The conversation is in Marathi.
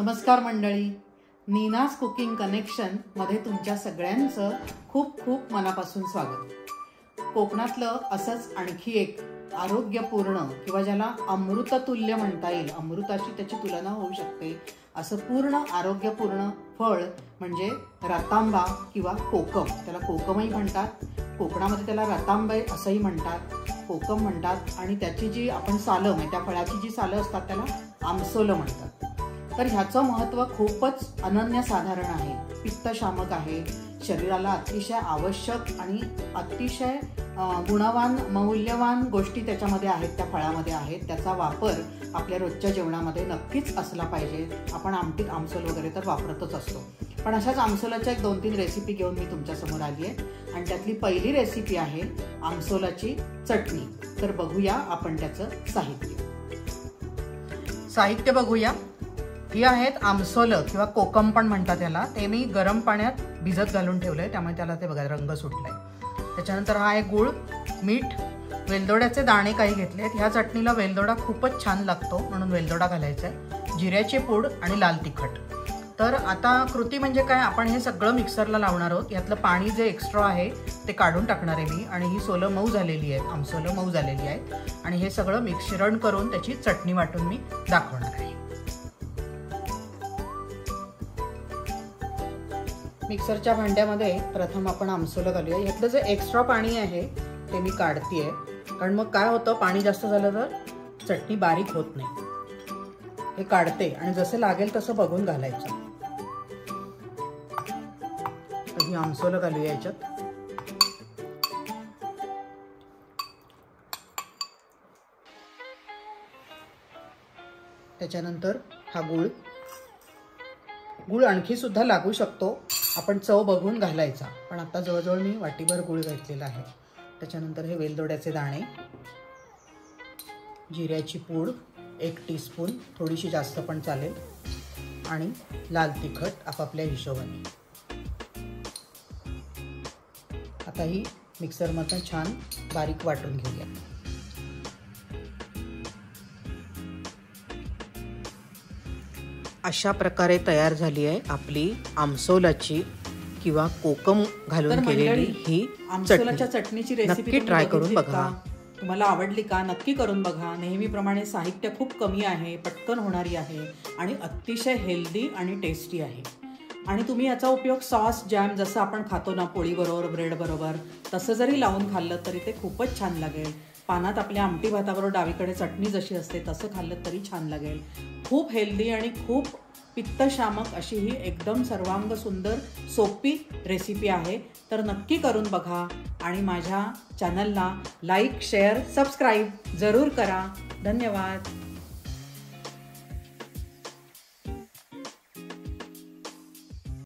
नमस्कार मंडळी, नीनाज कुकिंग कनेक्शन मध्ये तुमच्या सगळ्यांचं खूप खूप मनापासून स्वागत। कोकणातलं असंच आणखी एक आरोग्यपूर्ण किंवा ज्याला अमृततुल्य म्हणता येईल, अमृताशी त्याची तुलना होऊ शकते असं पूर्ण आरोग्यपूर्ण फळ म्हणजे रतांबा किंवा कोकम। त्याला कोकमही म्हणतात, कोकणामध्ये त्याला रतांबे असंही म्हणतात, कोकम म्हणतात। आणि त्याची जी आपण सालं म्हणजे त्या फळाची जी सालं असतात त्याला आमसोलं म्हणतात। तर ह्याचं महत्त्व खूपच अनन्यसाधारण आहे, पित्तशामक आहे, शरीराला अतिशय आवश्यक आणि अतिशय गुणवान मौल्यवान गोष्टी त्याच्यामध्ये आहेत, त्या फळामध्ये आहेत। त्याचा वापर आपल्या रोजच्या जेवणामध्ये नक्कीच असला पाहिजे। आपण आमटीत आमसोल वगैरे तर वापरतच असतो, पण अशाच आमसोलाच्या 2-3 रेसिपी घेऊन मी तुमच्यासमोर आली आहे आणि त्यातली पहिली रेसिपी आहे आमसोलाची चटणी। तर बघूया आपण त्याचं साहित्य बघूया। ही आहेत आमसोलं किंवा कोकम पण म्हणतात त्याला। ते मी गरम पाण्यात भिजत घालून ठेवलंय, त्यामुळे त्याला ते बघा रंग सुटलाय। त्याच्यानंतर हा आहे गूळ, मीठ, वेलदोड्याचे दाणे काही घेतलेत। ह्या चटणीला वेलदोडा खूपच छान लागतो म्हणून वेलदोडा घालायचा आहे, जिऱ्याची पूड आणि लाल तिखट। तर आता कृती म्हणजे काय, आपण हे सगळं मिक्सरला लावणार आहोत। यातलं पाणी जे एक्स्ट्रा आहे ते काढून टाकणार आहे मी, आणि ही सोलं मऊ झालेली आहेत, आमसोलं मऊ झालेली आहेत, आणि हे सगळं मिश्रण करून त्याची चटणी वाटून मी दाखवणार आहे। मिक्सरच्या भांड्यामध्ये प्रथम आपण आमसोलं घालूया। यातलं जे एक्स्ट्रा पाणी आहे ते मी काढतेय, कारण मग काय होतं, पाणी जास्त झालं तर चटणी बारीक होत नाही। हे काढते आणि जसं लागेल तसं बघून घालायचं। तर ही आमसोलं घालूया याच्यात। त्याच्यानंतर हा गूळ आणखी सुद्धा लागू शकतो, आपण चव बघून घालायचा, पण आता जवळजवळ मी वाटीभर गूळ घातलेला आहे। त्याच्यानंतर हे वेलदोड्याचे दाणे, जिऱ्याची पूड 1 टीस्पून, थोडीशी जास्त पण चालेल, आणि लाल तिखट आपापल्या हिशोबाने। आता ही मिक्सरमधून छान बारीक वाटून घेऊया। अशा प्रकारे तयार झाली आहे आपली आमसोलाची किंवा कोकम घालून केलेली ही आमसोलाच्या चटणीची रेसिपी। ट्राय करून बघा, तुम्हाला आवडली का नक्की करून बघा। नेहमीप्रमाणे साहित्य खूप कमी आहे, पटकन होणारी आहे आणि अतिशय हेल्दी आणि टेस्टी आहे। आणि तुम्ही याचा उपयोग सॉस, जॅम जसं आपण खातो ना पोळी बरोबर, ब्रेड बरोबर, तसं जरी लावून खाल्लं तरी ते खूपच छान लागेल। पानात आपल्या आमटी भाताबरोबर डावीकडे चटणी जशी असते तसं खाल्लं तरी छान लागेल। खूप हेल्दी आणि खूप पित्तशामक अशी ही एकदम सर्वांग सुंदर सोपी रेसिपी आहे। तर नक्की करून बघा आणि माझ्या चॅनलला लाईक, शेअर, सबस्क्राईब जरूर करा। धन्यवाद।